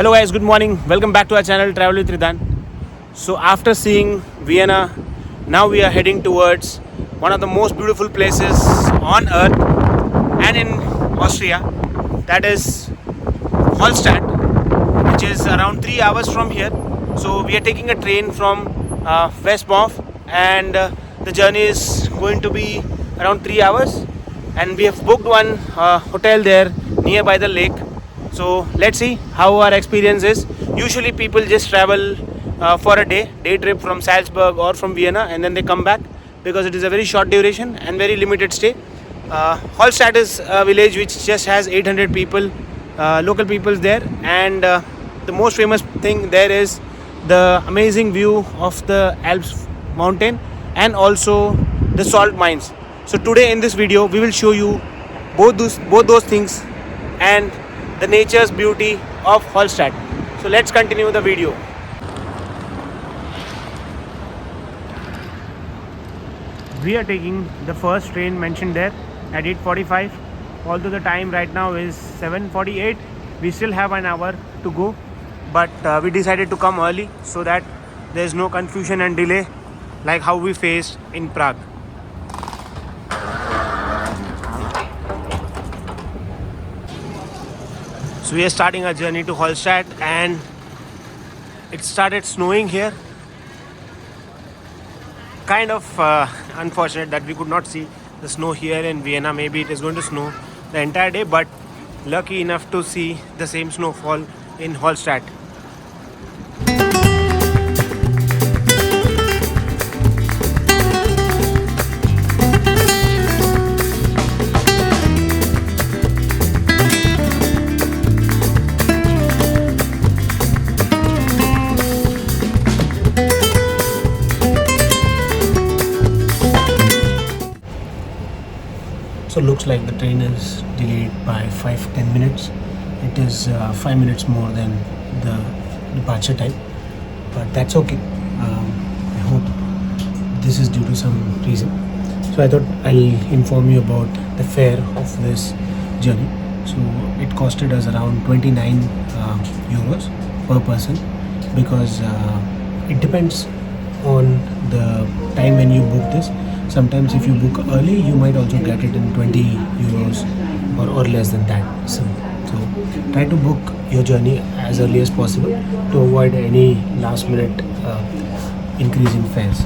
Hello guys, good morning. Welcome back to our channel Travel with Ridan. So after seeing Vienna, now we are heading towards one of the most beautiful places on earth and in Austria, that is Hallstatt, which is around 3 hours from here. So we are taking a train from Westmorf and the journey is going to be around 3 hours, and we have booked one hotel there nearby the lake. So let's see how our experience is. Usually people just travel for a day trip from Salzburg or from Vienna, and then they come back because it is a very short duration and very limited stay. Hallstatt is a village which just has 800 people, local peoples there, and the most famous thing there is the amazing view of the Alps mountain and also the salt mines. So today in this video we will show you both those things and the nature's beauty of Hallstatt. So let's continue the video. We are taking the first train mentioned there at 8:45. Although the time right now is 7:48, we still have an hour to go. But we decided to come early so that there is no confusion and delay like how we faced in Prague. So we are starting our journey to Hallstatt, and it started snowing here. Kind of unfortunate that we could not see the snow here in Vienna. Maybe it is going to snow the entire day, but lucky enough to see the same snowfall in Hallstatt. So looks like the train is delayed by 5-10 minutes. It is 5 minutes more than the departure time, but that's okay. I hope this is due to some reason. So I thought I'll inform you about the fare of this journey. So it costed us around 29 euros per person, because it depends on the time when you book this. Sometimes if you book early, you might also get it in 20 euros or less than that. So try to book your journey as early as possible to avoid any last minute increase in fares.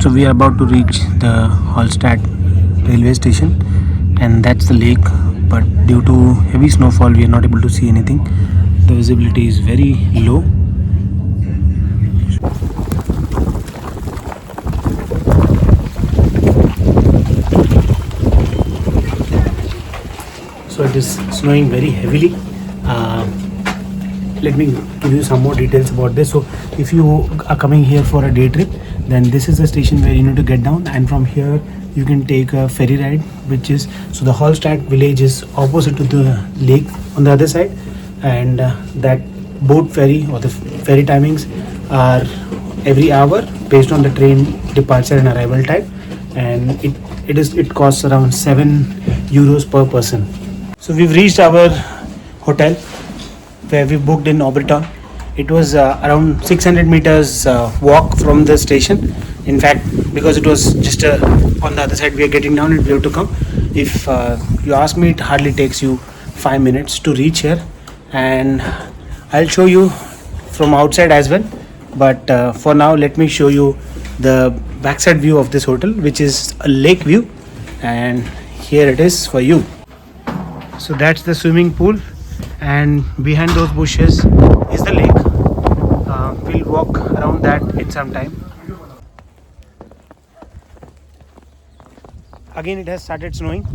So we are about to reach the Hallstatt railway station, and that's the lake, but due to heavy snowfall we are not able to see anything. The visibility is very low. So it is snowing very heavily. Let me give you some more details about this. So if you are coming here for a day trip, then this is the station where you need to get down, and from here you can take a ferry ride, which is, so the Hallstatt village is opposite to the lake on the other side, and that boat ferry or the ferry timings are every hour based on the train departure and arrival time, and it costs around 7 euros per person. So we've reached our hotel where we booked in Oberton. It was around 600 meters walk from the station. In fact, because it was just on the other side, we are getting down and we have to come. If you ask me, it hardly takes you 5 minutes to reach here, and I'll show you from outside as well. But for now, let me show you the backside view of this hotel, which is a lake view, and here it is for you. So that's the swimming pool, and behind those bushes is the lake. We'll walk around that in some time. Again, it has started snowing.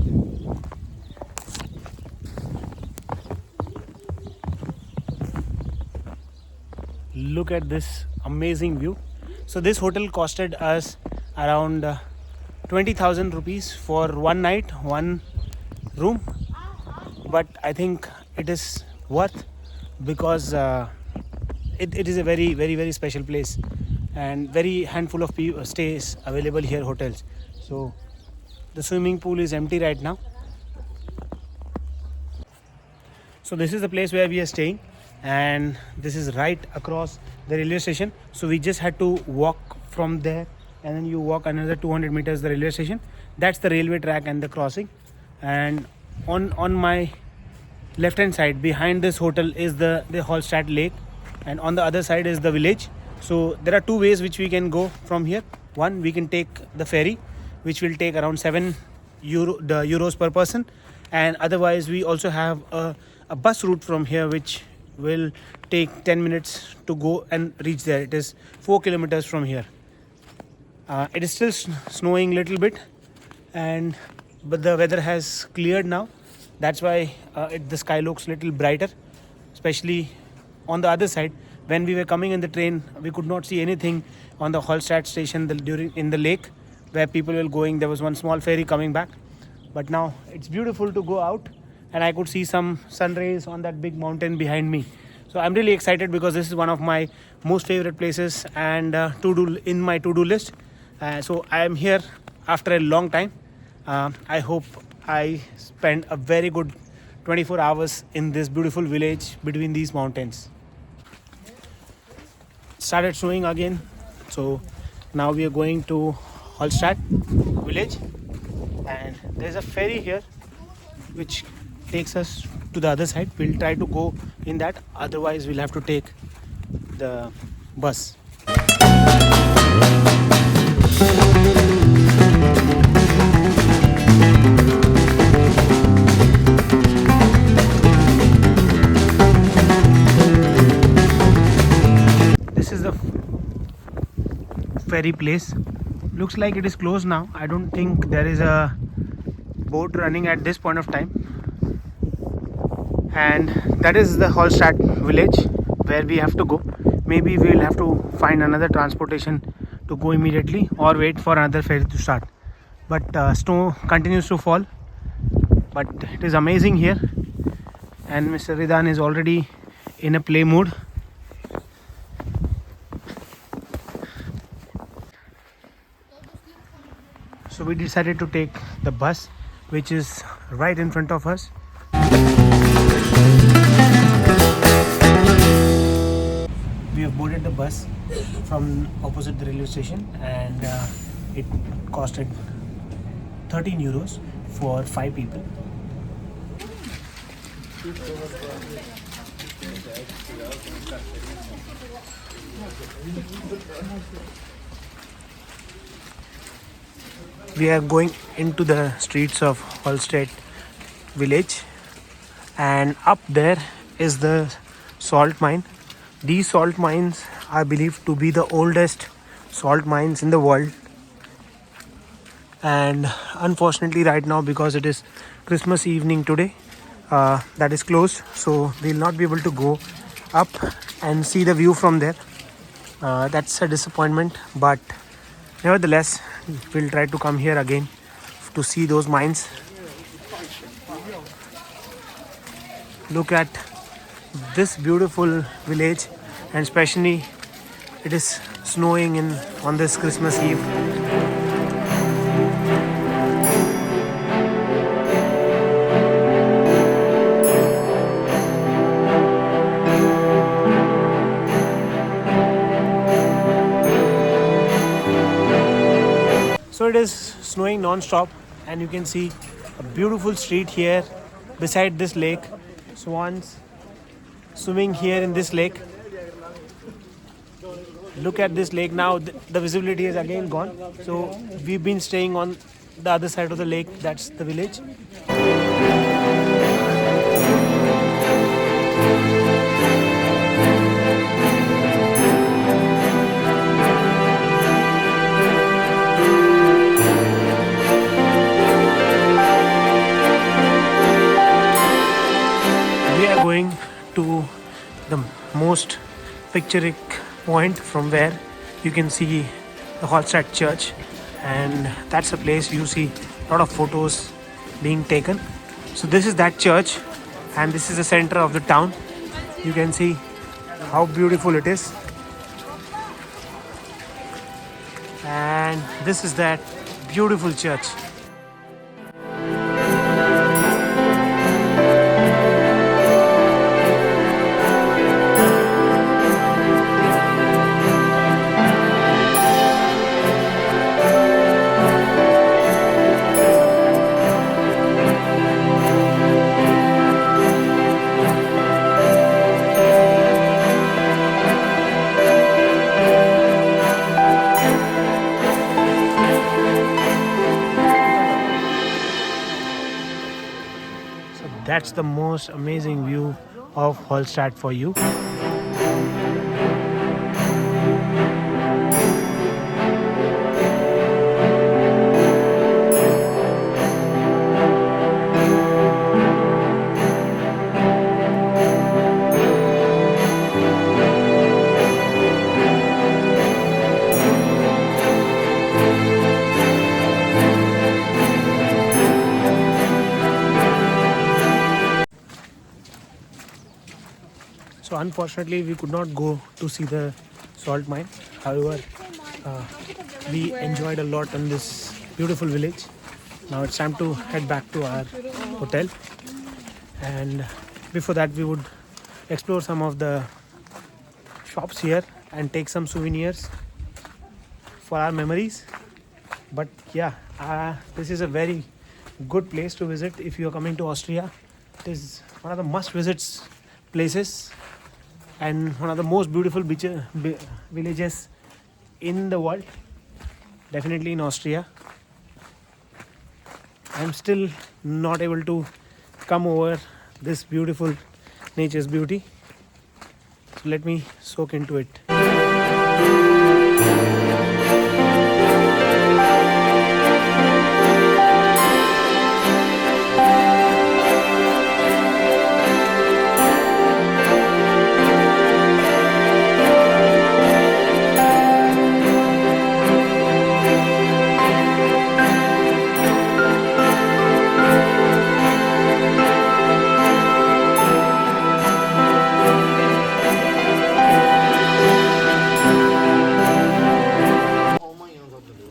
Look at this amazing view. So this hotel costed us around 20,000 rupees for one night, one room. But I think it is worth, because it is a very special place, and very handful of people stays available here, hotels. So the swimming pool is empty right now. So this is the place where we are staying, and this is right across the railway station. So we just had to walk from there, and then you walk another 200 meters the railway station. That's the railway track and the crossing. And on my left hand side behind this hotel is the Hallstatt lake, and on the other side is the village. So there are two ways which we can go from here. One, we can take the ferry, which will take around €7 per person, and otherwise we also have a bus route from here which will take 10 minutes to go and reach there. It is 4 kilometers from here. It is still snowing a little bit, but the weather has cleared now. That's why the sky looks a little brighter, especially on the other side. When we were coming in the train, we could not see anything on the Hallstatt station in the lake where people were going. There was one small ferry coming back, but now it's beautiful to go out, and I could see some sun rays on that big mountain behind me. So I'm really excited, because this is one of my most favorite places and in my to-do list. So I am here after a long time. I hope I spend a very good 24 hours in this beautiful village between these mountains. Started snowing again, so now we are going to Hallstatt village, and there's a ferry here which takes us to the other side. We'll try to go in that, otherwise we'll have to take the bus. This is the ferry place. Looks like it is closed now. I don't think there is a boat running at this point of time. And that is the Hallstatt village where we have to go. Maybe we will have to find another transportation to go immediately, or wait for another ferry to start. But snow continues to fall, but it is amazing here, and Mr. Ridan is already in a play mood. So we decided to take the bus, which is right in front of us. We have boarded the bus from opposite the railway station, and it costed €13 for 5 people. We are going into the streets of Hallstatt village, and up there is the salt mine. These salt mines are believed to be the oldest salt mines in the world, and unfortunately right now, because it is Christmas evening today, that is closed, so we'll not be able to go up and see the view from there. That's a disappointment, but nevertheless we'll try to come here again to see those mines. Look at this beautiful village, and especially it is snowing on this Christmas Eve. So it is snowing non-stop, and you can see a beautiful street here beside this lake. Swans swimming here in this lake. Look at this lake now. The visibility is again gone. So we've been staying on the other side of the lake. That's the village. Going to the most picturesque point from where you can see the Hallstatt church. and that's a place you see a lot of photos being taken. So this is that church, and this is the center of the town. You can see how beautiful it is, and this is that beautiful church. That's the most amazing view of Hallstatt for you. So unfortunately we could not go to see the salt mine. However, we enjoyed a lot in this beautiful village. Now it's time to head back to our hotel, and before that we would explore some of the shops here and take some souvenirs for our memories. But yeah, this is a very good place to visit if you are coming to Austria. It is one of the must visits places and one of the most beautiful villages in the world, definitely in Austria. I'm still not able to come over this beautiful nature's beauty, so let me soak into it.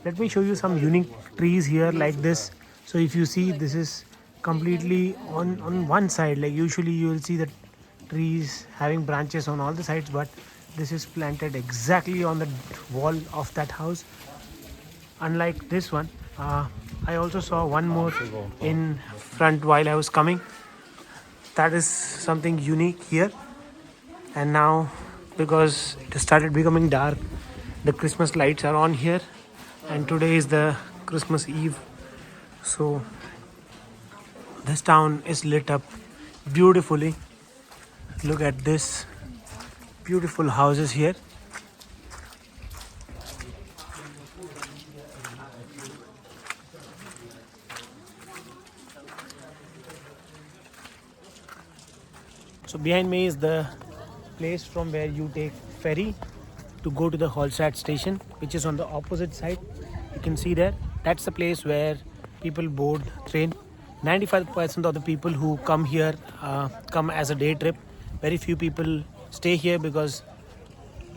Let me show you some unique trees here like this. So if you see, this is completely on one side. Like usually you will see the trees having branches on all the sides, but this is planted exactly on the wall of that house. Unlike this one, I also saw one more in front while I was coming. That is something unique here. And now, because it started becoming dark, the Christmas lights are on here, and today is the Christmas Eve. So this town is lit up beautifully. Look at this beautiful houses here. So behind me is the place from where you take ferry to go to the Hallstatt station, which is on the opposite side. You can see there. That's the place where people board train. 95% of the people who come here come as a day trip. Very few people stay here because,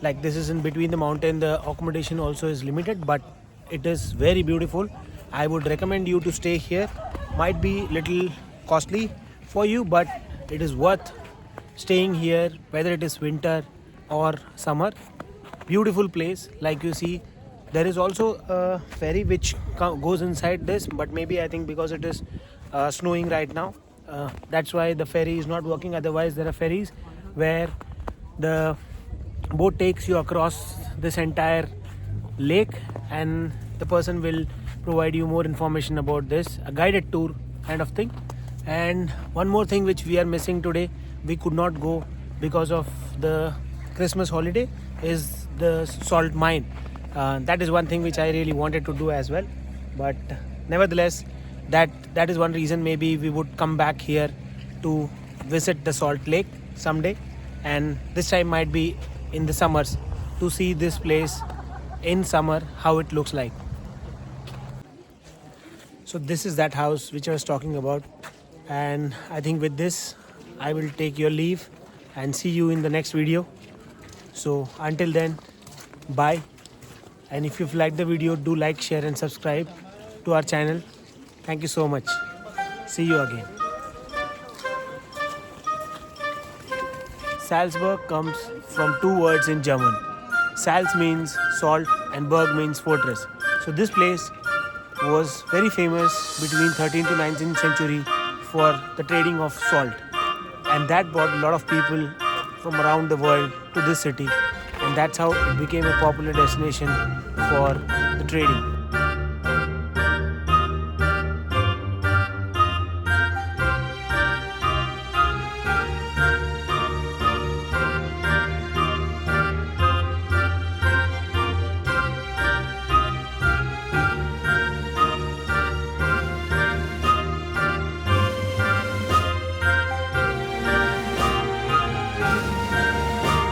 like, this is in between the mountain. The accommodation also is limited, but it is very beautiful. I would recommend you to stay here. Might be little costly for you, but it is worth staying here, whether it is winter or summer. Beautiful place. Like you see, there is also a ferry which goes inside this, but maybe I think because it is snowing right now, that's why the ferry is not working. Otherwise there are ferries where the boat takes you across this entire lake, and the person will provide you more information about this, a guided tour kind of thing. And one more thing which we are missing today, we could not go because of the Christmas holiday, is the salt mine. That is one thing which I really wanted to do as well, but nevertheless that is one reason maybe we would come back here to visit the salt lake someday, and this time might be in the summers, to see this place in summer how it looks like. So this is that house which I was talking about, and I think with this I will take your leave and see you in the next video. So until then, bye. And if you've liked the video, do like, share and subscribe to our channel. Thank you so much. See you again. Salzburg comes from two words in German. Salz means salt and Berg means fortress. So this place was very famous between 13th to 19th century for the trading of salt. And that brought a lot of people from around the world to this city. And that's how it became a popular destination for the trading.